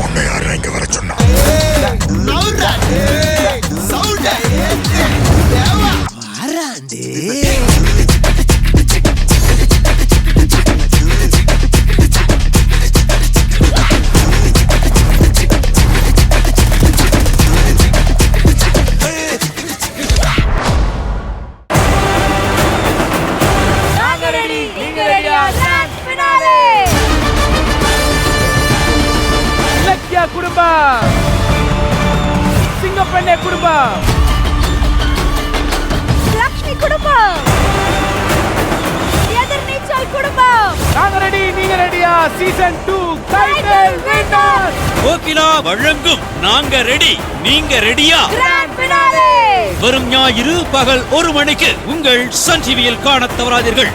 உன்னை யாரும் இங்க வர சொன்னா? குடும்பம் சிங்கப்பெண்ணே குடும்பம் லக்ஷ்மி குடும்பம் எதிர்நீச்சல் குடும்பம் நாங்க ரெடி நீங்க ரெடியா சீசன் 2 டைட்டில் வின்னர்ஸ் கோகிலா வழங்கும் நாங்க ரெடி நீங்க ரெடியா கிராண்ட் ஃபினாலே வரும் ஞாயிறு பகல் 1 மணிக்கு உங்கள் சன் டிவியில் காணத் தவறாதீர்கள்.